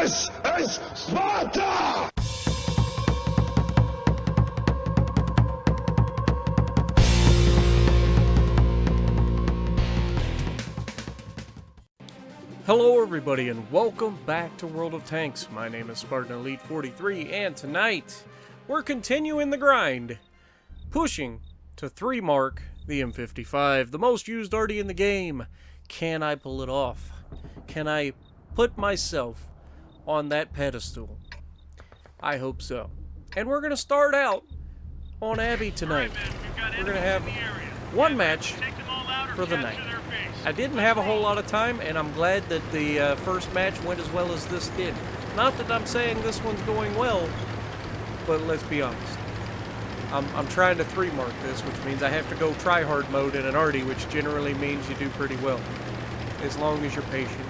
This is Sparta! Hello everybody and welcome back to World of Tanks. My name is Spartan Elite 43 and tonight we're continuing the grind, pushing to 3 mark the M55, the most used arty in the game. Can I pull it off? Can I put myself on that pedestal? I hope so. And we're going to start out on Abbey tonight. We're going to have one match for the night. I didn't have a whole lot of time, and I'm glad that the first match went as well as this did. Not that I'm saying this one's going well, but let's be honest. I'm trying to 3 mark this, which means I have to go try-hard mode in an arty, which generally means you do pretty well. As long as you're patient,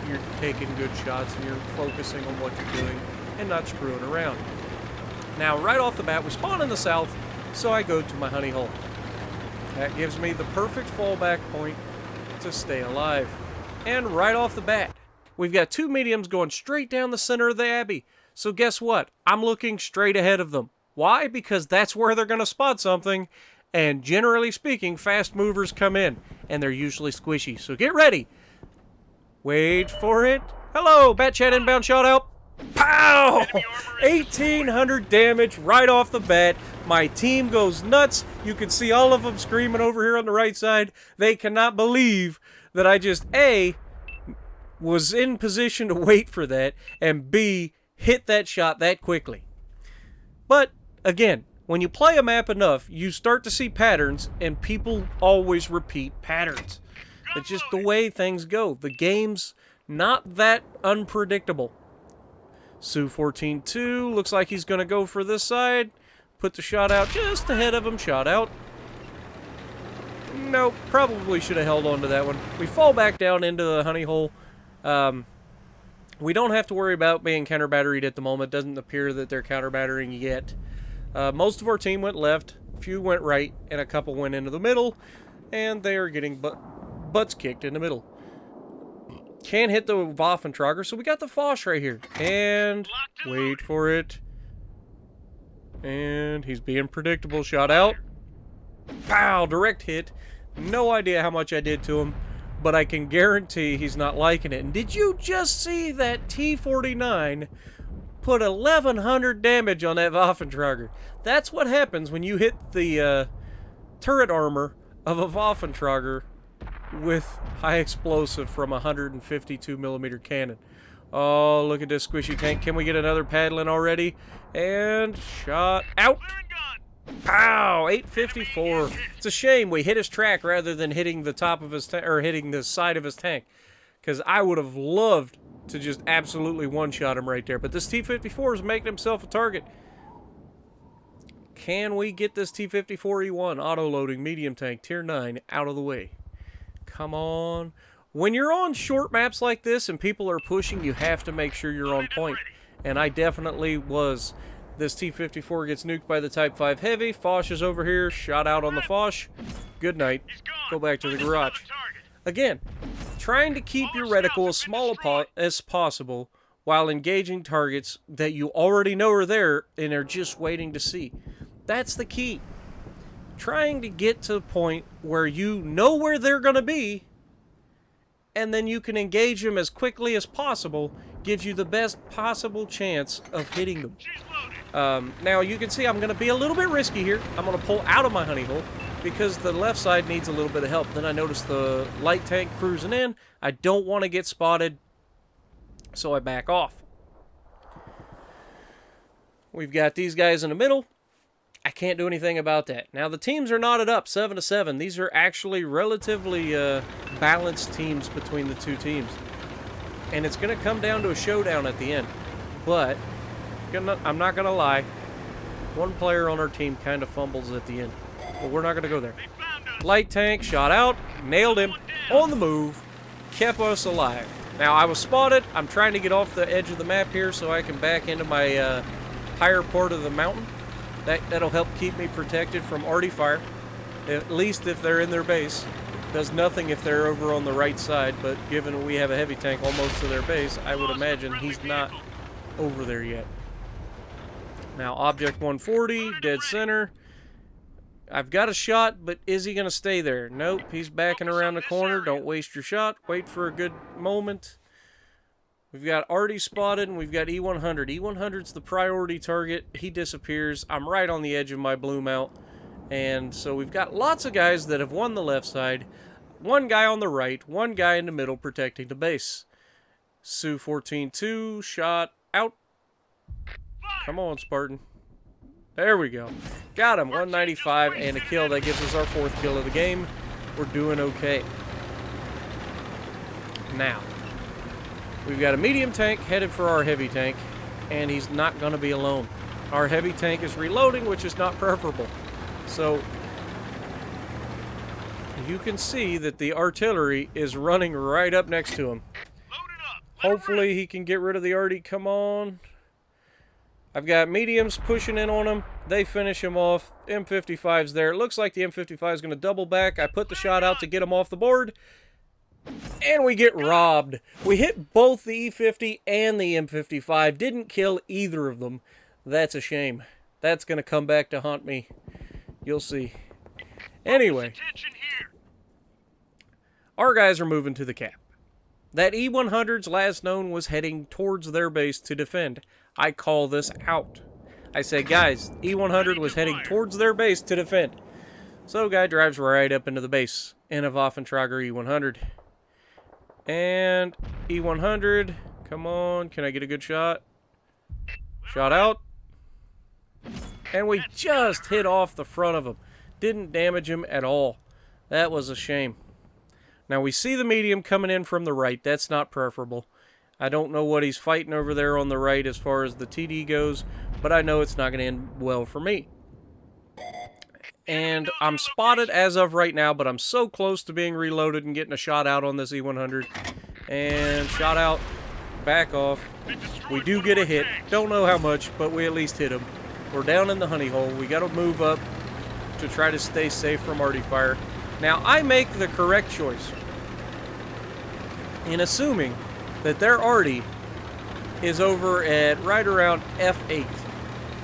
you're taking good shots, and you're focusing on what you're doing, and not screwing around. Now, right off the bat, we spawn in the south, so I go to my honey hole. That gives me the perfect fallback point to stay alive. And right off the bat, we've got 2 mediums going straight down the center of the Abbey. So guess what? I'm looking straight ahead of them. Why? Because that's where they're going to spot something, and generally speaking, fast movers come in, and they're usually squishy. So get ready. Wait for it. Hello, BatChat inbound shot out. Pow! 1,800 damage right off the bat. My team goes nuts. You can see all of them screaming over here on the right side. They cannot believe that I just, A, was in position to wait for that, and B, hit that shot that quickly. But, again, when you play a map enough, you start to see patterns, and people always repeat patterns. It's just the way things go. The game's not that unpredictable. Su-14-2 looks like he's going to go for this side. Put the shot out just ahead of him. Shot out. Nope, probably should have held on to that one. We fall back down into the honey hole. We don't have to worry about being counter-batteried at the moment. Doesn't appear that they're counter-battering yet. Most of our team went left, a few went right, and a couple went into the middle, and they are getting butts kicked in the middle. Can't hit the Waffentrager, so we got the Foch right here. And wait for it. And he's being predictable. Shot out. Pow! Direct hit. No idea how much I did to him, but I can guarantee he's not liking it. And did you just see that T-49 put 1,100 damage on that Waffentrager? That's what happens when you hit the turret armor of a Waffentrager with high explosive from a 152mm cannon. Oh, look at this squishy tank. Can we get another paddling already? And shot out. Pow! 854. It's a shame we hit his track rather than hitting the top of his or hitting the side of his tank, because I would have loved to just absolutely one-shot him right there. But this T-54 is making himself a target. Can we get this T-54E1 auto-loading medium tank tier 9 out of the way? Come on. When you're on short maps like this and people are pushing, you have to make sure you're on point. And I definitely was. This T-54 gets nuked by the Type 5 Heavy. Foch is over here. Shot out on the Foch. Good night. Go back to the garage. Again, trying to keep your reticle as small as possible while engaging targets that you already know are there and are just waiting to see. That's the key. Trying to get to the point where you know where they're going to be, and then you can engage them as quickly as possible, gives you the best possible chance of hitting them. Now, you can see I'm going to be a little bit risky here. I'm going to pull out of my honey hole because the left side needs a little bit of help. Then I notice the light tank cruising in. I don't want to get spotted, so I back off. We've got these guys in the middle. I can't do anything about that. Now, the teams are knotted up 7-7. These are actually relatively balanced teams between the 2 teams. And it's going to come down to a showdown at the end. But I'm not going to lie. One player on our team kind of fumbles at the end. But we're not going to go there. Light tank, shot out, nailed him, on the move, kept us alive. Now, I was spotted. I'm trying to get off the edge of the map here so I can back into my higher part of the mountain. That'll help keep me protected from arty fire, at least if they're in their base. Does nothing if they're over on the right side, but given we have a heavy tank almost to their base, I would imagine he's not over there yet. Now, Object 140, dead center. I've got a shot, but is he going to stay there? Nope, he's backing around the corner. Don't waste your shot. Wait for a good moment. We've got Artie spotted, and we've got E100. E100's the priority target. He disappears. I'm right on the edge of my bloom out. And so we've got lots of guys that have won the left side. One guy on the right, one guy in the middle protecting the base. Su 14-2, shot out. Come on, Spartan. There we go. Got him, 195 and a kill. That gives us our 4th kill of the game. We're doing okay. Now, we've got a medium tank headed for our heavy tank, and he's not going to be alone. Our heavy tank is reloading, which is not preferable. So, you can see that the artillery is running right up next to him. Hopefully he can get rid of the arty. Come on. I've got mediums pushing in on him. They finish him off. M55's there. It looks like the M55 is going to double back. I put the shot out to get him off the board. And we get robbed. We hit both the E50 and the M55. Didn't kill either of them. That's a shame. That's going to come back to haunt me. You'll see. Anyway. Our guys are moving to the cap. That E100's last known was heading towards their base to defend. I call this out. I say, guys, E100 was heading towards their base to defend. So guy drives right up into the base. In a Waffentrager E100. And E100, come on, can I get a good shot? Shot out. And we just hit off the front of him. Didn't damage him at all. That was a shame. Now we see the medium coming in from the right. That's not preferable. I don't know what he's fighting over there on the right as far as the TD goes, but I know it's not going to end well for me. And I'm spotted as of right now, but I'm so close to being reloaded and getting a shot out on this E100. And shot out. Back off. We do get a hit. Don't know how much, but we at least hit him. We're down in the honey hole. We got to move up to try to stay safe from arty fire. Now, I make the correct choice in assuming that their arty is over at right around F8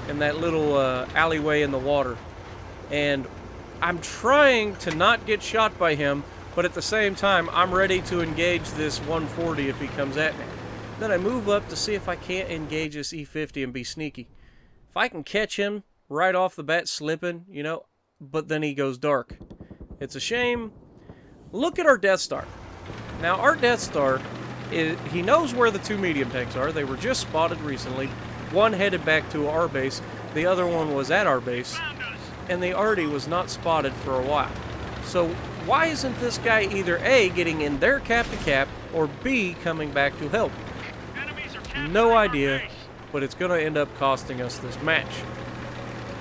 in that little alleyway in the water. And I'm trying to not get shot by him, but at the same time, I'm ready to engage this 140 if he comes at me. Then I move up to see if I can't engage this E50 and be sneaky. If I can catch him right off the bat slipping, you know, but then he goes dark. It's a shame. Look at our Death Star. Now, our Death Star, he knows where the 2 medium tanks are. They were just spotted recently. One headed back to our base. The other one was at our base. And the arty was not spotted for a while. So, why isn't this guy either A, getting in their cap-to-cap, or B, coming back to help? No idea, but it's going to end up costing us this match.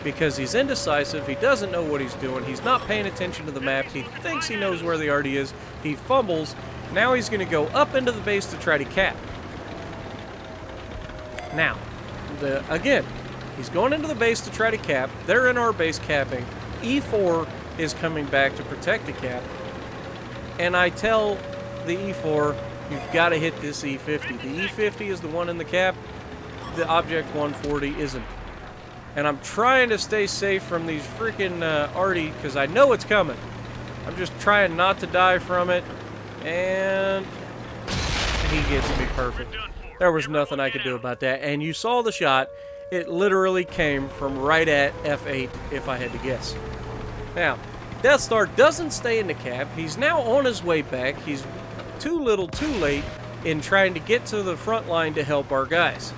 Because he's indecisive, he doesn't know what he's doing, he's not paying attention to the map, he thinks he knows where the arty is, he fumbles, now he's going to go up into the base to try to cap. Now, again, he's going into the base to try to cap, they're in our base capping, E4 is coming back to protect the cap, and I tell the E4, you've got to hit this E50. The E50 is the one in the cap, the Object 140 isn't. And I'm trying to stay safe from these freaking arty, because I know it's coming. I'm just trying not to die from it. And he gets me perfect. There was nothing I could do about that. And you saw the shot. It literally came from right at F8, if I had to guess. Now, Death Star doesn't stay in the cap. He's now on his way back. He's too little, too late in trying to get to the front line to help our guys.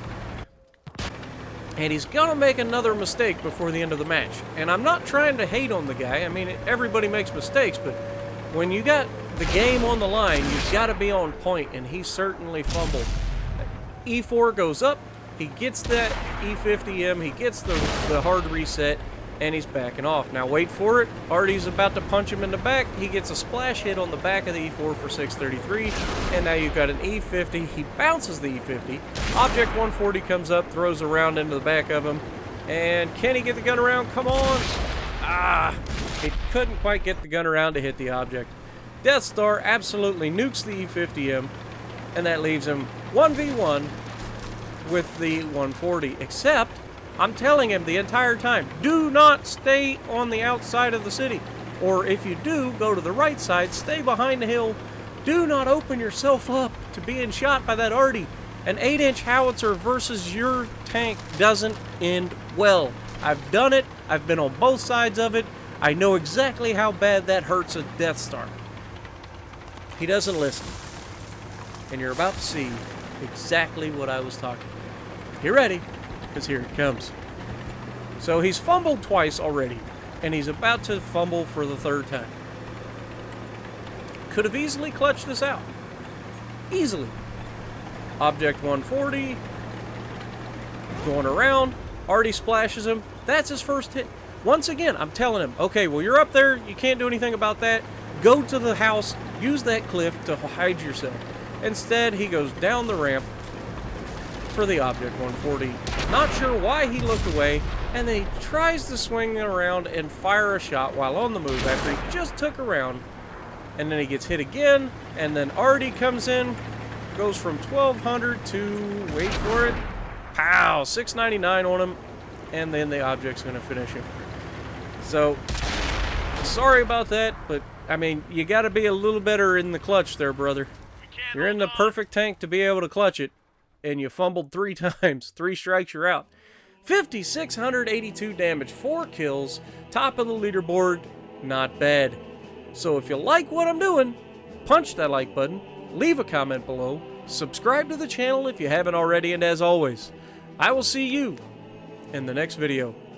And he's going to make another mistake before the end of the match. And I'm not trying to hate on the guy. I mean, everybody makes mistakes, but when you got the game on the line, you've got to be on point, and he certainly fumbled. E4 goes up, he gets that E50M, he gets the hard reset, and he's backing off. Now wait for it, Arty's about to punch him in the back, he gets a splash hit on the back of the E4 for 633, and now you've got an E50, he bounces the E50, Object 140 comes up, throws a round into the back of him, and can he get the gun around? Come on! Ah! He couldn't quite get the gun around to hit the object. Death Star absolutely nukes the E-50M, and that leaves him 1v1 with the 140. Except, I'm telling him the entire time, do not stay on the outside of the city. Or if you do, go to the right side, stay behind the hill. Do not open yourself up to being shot by that arty. An 8-inch howitzer versus your tank doesn't end well. I've done it. I've been on both sides of it. I know exactly how bad that hurts a Death Star. He doesn't listen. And you're about to see exactly what I was talking about. Get ready, because here it comes. So he's fumbled twice already, and he's about to fumble for the third time. Could have easily clutched this out. Easily. Object 140. Going around. Already splashes him. That's his first hit. Once again, I'm telling him, okay, well, you're up there. You can't do anything about that. Go to the house. Use that cliff to hide yourself. Instead, he goes down the ramp for the Object 140. Not sure why he looked away. And then he tries to swing around and fire a shot while on the move after he just took a round. And then he gets hit again. And then Artie comes in. Goes from 1200 to, wait for it, pow, 699 on him. And then the Object's going to finish him. So, sorry about that, but, I mean, you got to be a little better in the clutch there, brother. You're in the perfect tank to be able to clutch it, and you fumbled 3 times. 3 strikes, you're out. 5,682 damage, 4 kills, top of the leaderboard, not bad. So if you like what I'm doing, punch that like button, leave a comment below, subscribe to the channel if you haven't already, and as always, I will see you in the next video.